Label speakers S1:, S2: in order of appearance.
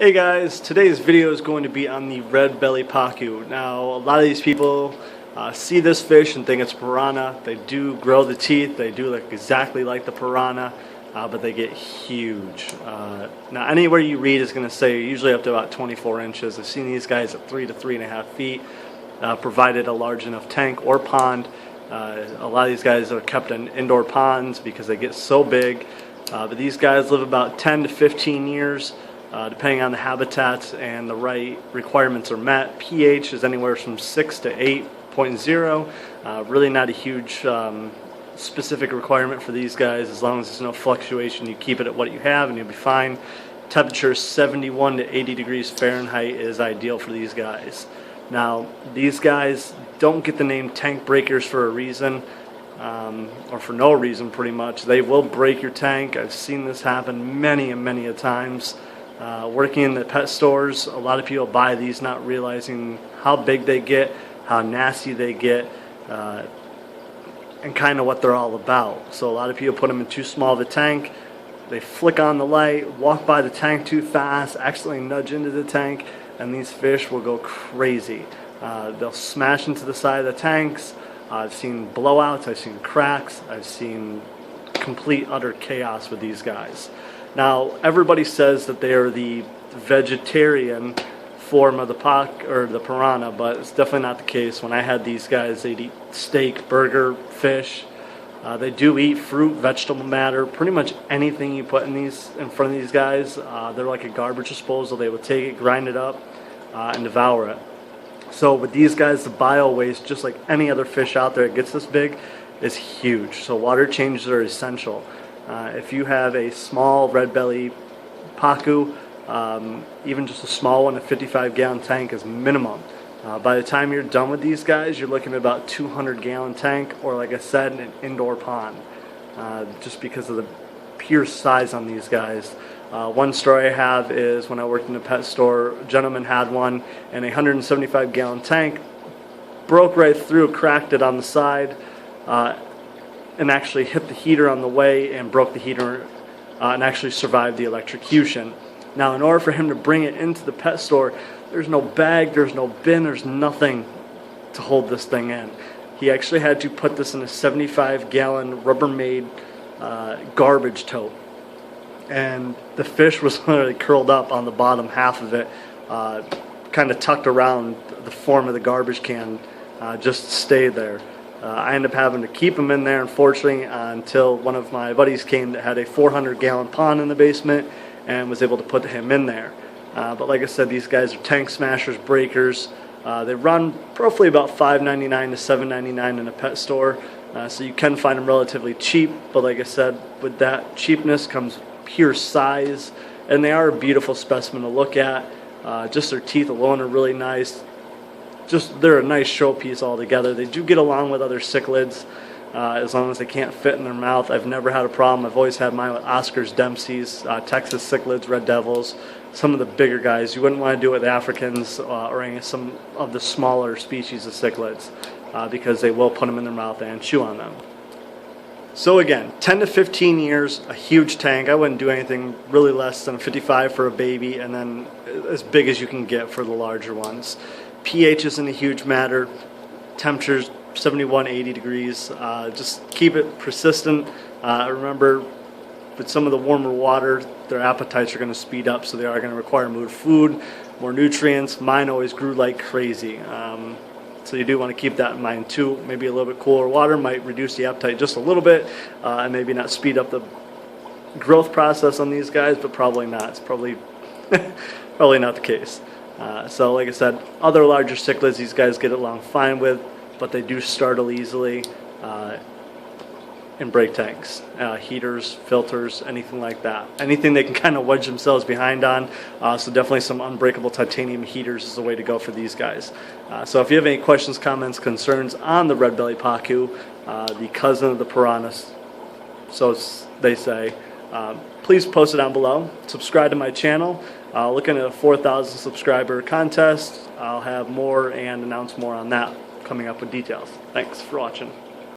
S1: Hey guys, today's video is going to be on the red belly Pacu. Now, a lot of these people see this fish and think it's piranha. They do grow the teeth, they do look exactly like the piranha, but they get huge. Now, anywhere you read is going to say usually up to about 24 inches. I've seen these guys at 3 to 3.5 feet, provided a large enough tank or pond. A lot of these guys are kept in indoor ponds because they get so big, but these guys live about 10 to 15 years. Depending on the habitats and the right requirements are met. pH is anywhere from 6 to 8.0. Really not a huge specific requirement for these guys. As long as there's no fluctuation, you keep it at what you have and you'll be fine. Temperature 71 to 80 degrees Fahrenheit is ideal for these guys. Now, these guys don't get the name tank breakers for a reason. Or for no reason, pretty much. They will break your tank. I've seen this happen many and many a times. Working in the pet stores, a lot of people buy these not realizing how big they get, how nasty they get, and kind of what they're all about. So a lot of people put them in too small of a tank. They flick on the light, walk by the tank too fast, accidentally nudge into the tank, and these fish will go crazy. They'll smash into the side of the tanks. I've seen blowouts, I've seen cracks, I've seen complete utter chaos with these guys. Now, everybody says that they are the vegetarian form of the piranha, but it's definitely not the case. When I had these guys, they'd eat steak, burger, fish. They do eat fruit, vegetable matter, pretty much anything you put in front of these guys. They're like a garbage disposal. They will take it, grind it up, and devour it. So with these guys, the bio waste, just like any other fish out there that gets this big, is huge. So water changes are essential. If you have a small red belly Pacu, even just a small one, a 55-gallon tank is minimum. By the time you're done with these guys, you're looking at about 200-gallon tank, or like I said, an indoor pond, just because of the pure size on these guys. One story I have is when I worked in a pet store, a gentleman had one in a 175-gallon tank, broke right through, cracked it on the side, and actually hit the heater on the way and broke the heater and actually survived the electrocution. Now, in order for him to bring it into the pet store, there's no bag, there's no bin, there's nothing to hold this thing in. He actually had to put this in a 75-gallon Rubbermaid garbage tote. And the fish was literally curled up on the bottom half of it, kind of tucked around the form of the garbage can, just to stay there. I ended up having to keep him in there, unfortunately, until one of my buddies came that had a 400-gallon pond in the basement and was able to put him in there. But like I said, these guys are tank smashers, breakers. They run roughly about $5.99 to $7.99 in a pet store, so you can find them relatively cheap. But like I said, with that cheapness comes pure size, and they are a beautiful specimen to look at. Just their teeth alone are really nice. They're a nice showpiece altogether. They do get along with other cichlids as long as they can't fit in their mouth. I've never had a problem. I've always had mine with Oscars, Dempseys, Texas cichlids, red devils, some of the bigger guys. You wouldn't want to do it with Africans or some of the smaller species of cichlids because they will put them in their mouth and chew on them. So again, 10 to 15 years, a huge tank. I wouldn't do anything really less than a 55 for a baby, and then as big as you can get for the larger ones. pH isn't a huge matter. Temperatures 71, 80 degrees. Just keep it persistent. Remember, with some of the warmer water, their appetites are going to speed up, so they are going to require more food, more nutrients. Mine always grew like crazy. So you do want to keep that in mind too. Maybe a little bit cooler water might reduce the appetite just a little bit, and maybe not speed up the growth process on these guys, but probably not. It's probably probably not the case. So like I said, other larger cichlids these guys get along fine with, but they do startle easily in break tanks, heaters, filters, anything like that. Anything they can kind of wedge themselves behind on. So definitely some unbreakable titanium heaters is the way to go for these guys. So if you have any questions, comments, concerns on the red belly Pacu, the cousin of the piranhas, so they say, please post it down below. Subscribe to my channel. Looking at a 4,000 subscriber contest. I'll have more and announce more on that coming up with details. Thanks for watching.